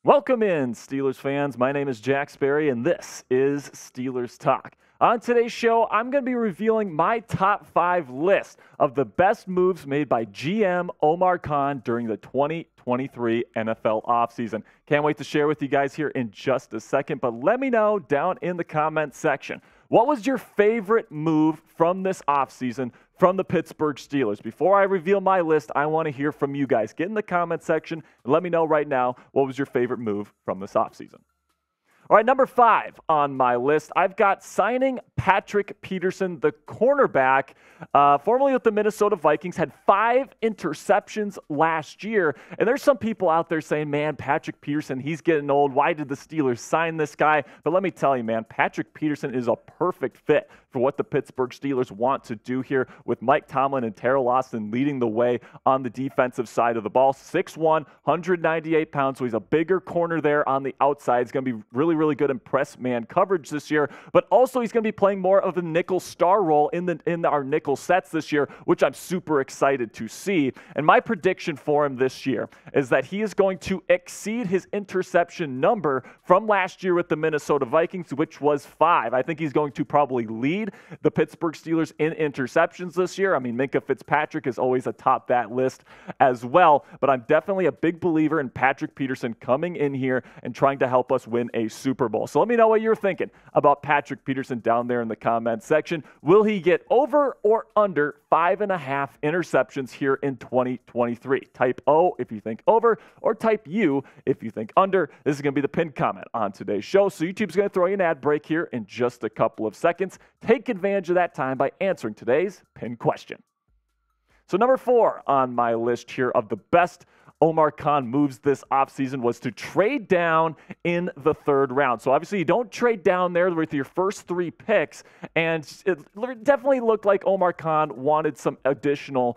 Welcome in, Steelers fans. My name is Jack Sperry, and this is Steelers Talk. On today's show, I'm going to be revealing my top 5 list of the best moves made by GM Omar Khan during the 2023 NFL offseason. Can't wait to share with you guys here in just a second, but let me know down in the comments section. What was your favorite move from this offseason from the Pittsburgh Steelers? Before I reveal my list, I want to hear from you guys. Get in the comment section and let me know right now what was your favorite move from this offseason. All right, number 5 on my list, I've got signing Patrick Peterson, the cornerback, formerly with the Minnesota Vikings, had 5 interceptions last year. And there's some people out there saying, man, Patrick Peterson, he's getting old. Why did the Steelers sign this guy? But let me tell you, man, Patrick Peterson is a perfect fit for what the Pittsburgh Steelers want to do here with Mike Tomlin and Terrell Austin leading the way on the defensive side of the ball. 6'1", 198 pounds, so he's a bigger corner there on the outside. He's going to be really good in press man coverage this year, but also he's going to be playing more of a nickel star role in our nickel sets this year, which I'm super excited to see. And my prediction for him this year is that he is going to exceed his interception number from last year with the Minnesota Vikings, which was 5. I think he's going to probably lead the Pittsburgh Steelers in interceptions this year. I mean, Minkah Fitzpatrick is always atop that list as well, but I'm definitely a big believer in Patrick Peterson coming in here and trying to help us win a Super Bowl. So let me know what you're thinking about Patrick Peterson down there in the comments section. Will he get over or under 5.5 interceptions here in 2023? Type O if you think over, or type U if you think under. This is going to be the pinned comment on today's show. So YouTube's going to throw you an ad break here in just a couple of seconds. Take advantage of that time by answering today's pinned question. So number 4 on my list here of the best Omar Khan moves this offseason was to trade down in the 3rd round. So obviously you don't trade down there with your first 3 picks, and it definitely looked like Omar Khan wanted some additional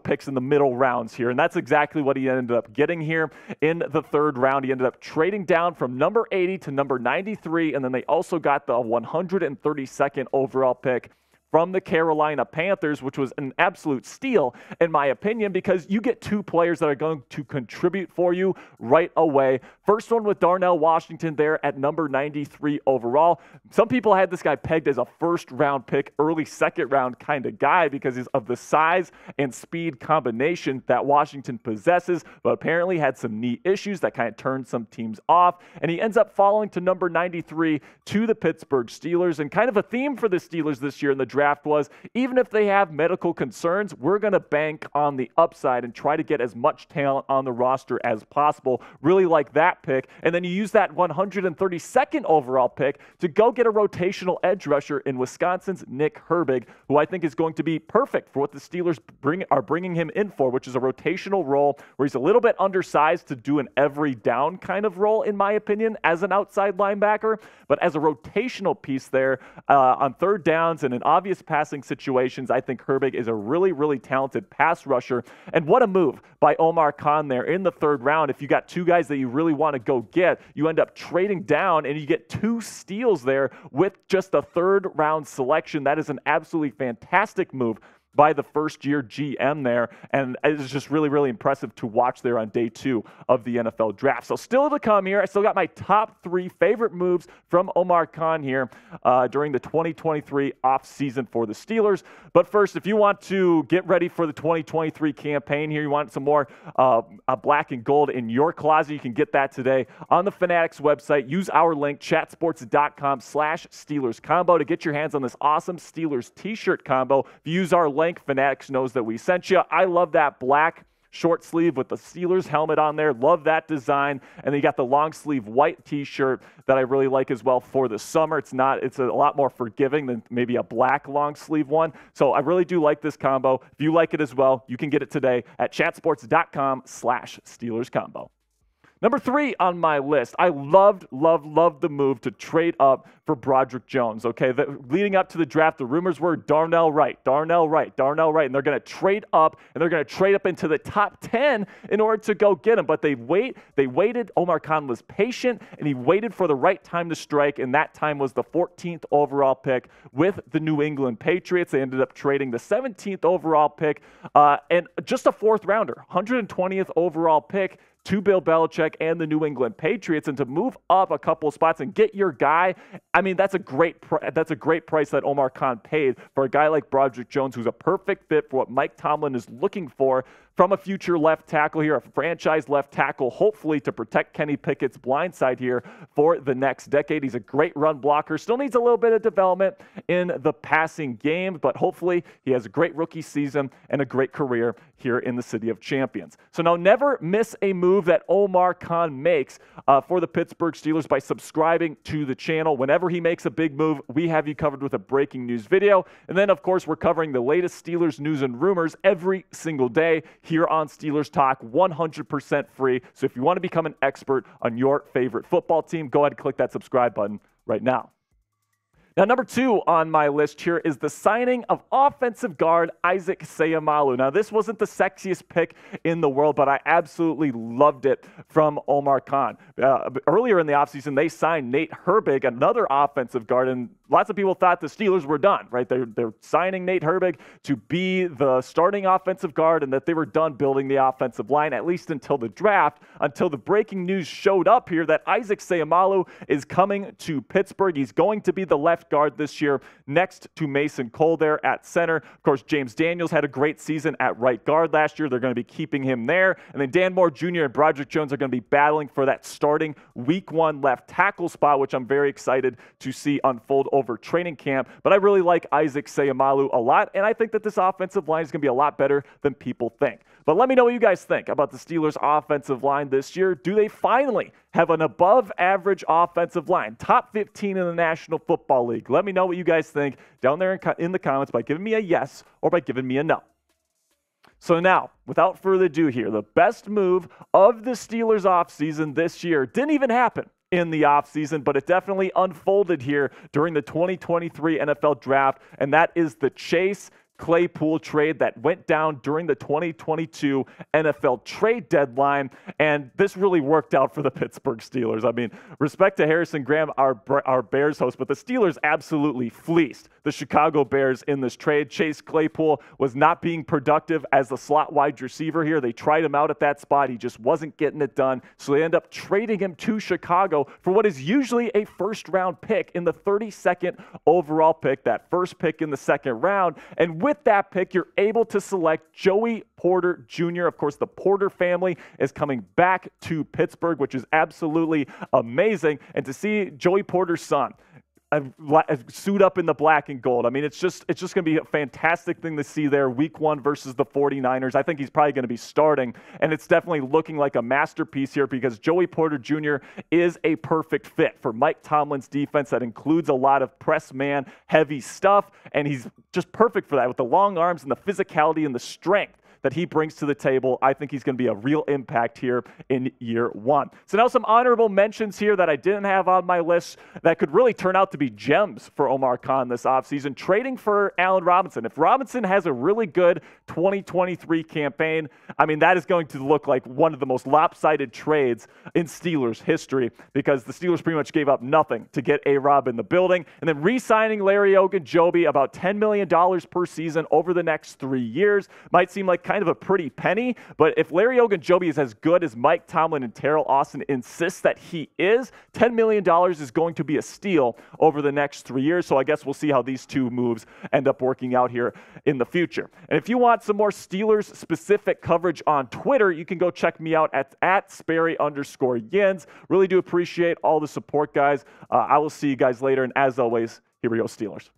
picks in the middle rounds here, and that's exactly what he ended up getting here in the 3rd round. He ended up trading down from number 80 to number 93, and then they also got the 132nd overall pick from the Carolina Panthers, which was an absolute steal, in my opinion, because you get 2 players that are going to contribute for you right away. First one with Darnell Washington there at number 93 overall. Some people had this guy pegged as a first-round pick, early second-round kind of guy because of the size and speed combination that Washington possesses, but apparently had some knee issues that kind of turned some teams off, and he ends up falling to number 93 to the Pittsburgh Steelers. And kind of a theme for the Steelers this year in the draft was, even if they have medical concerns, we're going to bank on the upside and try to get as much talent on the roster as possible. Really like that pick. And then you use that 132nd overall pick to go get a rotational edge rusher in Wisconsin's Nick Herbig, who I think is going to be perfect for what the Steelers are bringing him in for, which is a rotational role where he's a little bit undersized to do an every down kind of role, in my opinion, as an outside linebacker. But as a rotational piece there on 3rd downs and in obvious passing situations, I think Herbig is a really talented pass rusher. And what a move by Omar Khan there in the 3rd round. If you got 2 guys that you really want to go get, you end up trading down and you get 2 steals there with just a 3rd round selection. That is an absolutely fantastic move by the first-year GM there, and it's just really impressive to watch there on day 2 of the NFL draft. So still to come here, I still got my top 3 favorite moves from Omar Khan here during the 2023 offseason for the Steelers. But first, if you want to get ready for the 2023 campaign here, you want some more black and gold in your closet, you can get that today on the Fanatics website. Use our link, chatsports.com/Steelers combo, to get your hands on this awesome Steelers t-shirt combo. If you use our link, Fanatics knows that we sent you. I love that black short sleeve with the Steelers helmet on there. Love that design. And then you got the long sleeve white t-shirt that I really like as well for the summer. It's a lot more forgiving than maybe a black long sleeve one. So I really do like this combo. If you like it as well, you can get it today at chatsports.com/Steelers combo. Number 3 on my list, I loved the move to trade up for Broderick Jones, okay? Leading up to the draft, the rumors were Darnell Wright, and they're going to trade up, and they're going to trade up into the top 10 in order to go get him. But they waited. Omar Khan was patient, and he waited for the right time to strike, and that time was the 14th overall pick with the New England Patriots. They ended up trading the 17th overall pick and just a 4th rounder, 120th overall pick, to Bill Belichick and the New England Patriots, and to move up a couple of spots and get your guy, I mean, that's a great price that Omar Khan paid for a guy like Broderick Jones, who's a perfect fit for what Mike Tomlin is looking for from a future left tackle here, a franchise left tackle, hopefully to protect Kenny Pickett's blind side here for the next decade. He's a great run blocker, still needs a little bit of development in the passing game, but hopefully he has a great rookie season and a great career here in the City of Champions. So now never miss a move that Omar Khan makes for the Pittsburgh Steelers by subscribing to the channel. Whenever he makes a big move, we have you covered with a breaking news video. And then, of course, we're covering the latest Steelers news and rumors every single day here on Steelers Talk, 100% free. So if you want to become an expert on your favorite football team, go ahead and click that subscribe button right now. Now, number 2 on my list here is the signing of offensive guard Isaac Seumalo. Now, this wasn't the sexiest pick in the world, but I absolutely loved it from Omar Khan. Earlier in the offseason, they signed Nate Herbig, another offensive guard, and lots of people thought the Steelers were done, right? They're signing Nate Herbig to be the starting offensive guard and that they were done building the offensive line, at least until the draft, until the breaking news showed up here that Isaac Seumalo is coming to Pittsburgh. He's going to be the left guard this year next to Mason Cole there at center. Of course, James Daniels had a great season at right guard last year. They're going to be keeping him there. And then Dan Moore Jr. and Broderick Jones are going to be battling for that starting week 1 left tackle spot, which I'm very excited to see unfold over training camp. But I really like Isaac Seumalo a lot, and I think that this offensive line is going to be a lot better than people think. But let me know what you guys think about the Steelers' offensive line this year. Do they finally have an above-average offensive line, top 15 in the National Football League? Let me know what you guys think down there in the comments by giving me a yes or by giving me a no. So now, without further ado here, the best move of the Steelers offseason this year didn't even happen in the offseason, but it definitely unfolded here during the 2023 NFL Draft, and that is the Chase Claypool trade that went down during the 2022 NFL trade deadline, and this really worked out for the Pittsburgh Steelers. I mean, respect to Harrison Graham, our Bears host, but the Steelers absolutely fleeced the Chicago Bears in this trade. Chase Claypool was not being productive as the slot wide receiver here. They tried him out at that spot. He just wasn't getting it done, so they end up trading him to Chicago for what is usually a first-round pick in the 32nd overall pick, that first pick in the second round. And with that pick, you're able to select Joey Porter Jr. Of course, the Porter family is coming back to Pittsburgh, which is absolutely amazing. And to see Joey Porter's son suit up in the black and gold, I mean, it's just going to be a fantastic thing to see there week 1 versus the 49ers. I think he's probably going to be starting, and it's definitely looking like a masterpiece here because Joey Porter Jr. is a perfect fit for Mike Tomlin's defense that includes a lot of press man heavy stuff, and he's just perfect for that with the long arms and the physicality and the strength that he brings to the table. I think he's going to be a real impact here in year 1. So now some honorable mentions here that I didn't have on my list that could really turn out to be gems for Omar Khan this offseason. Trading for Allen Robinson. If Robinson has a really good 2023 campaign, I mean, that is going to look like one of the most lopsided trades in Steelers history because the Steelers pretty much gave up nothing to get A-Rob in the building. And then re-signing Larry Ogunjobi about $10 million per season over the next 3 years. Might seem like kind of a pretty penny, but if Larry Ogunjobi is as good as Mike Tomlin and Terrell Austin insist that he is, $10 million is going to be a steal over the next 3 years. So I guess we'll see how these two moves end up working out here in the future. And if you want some more Steelers-specific coverage on Twitter, you can go check me out at Sperry_Yins. Really do appreciate all the support, guys. I will see you guys later, and as always, here we go, Steelers.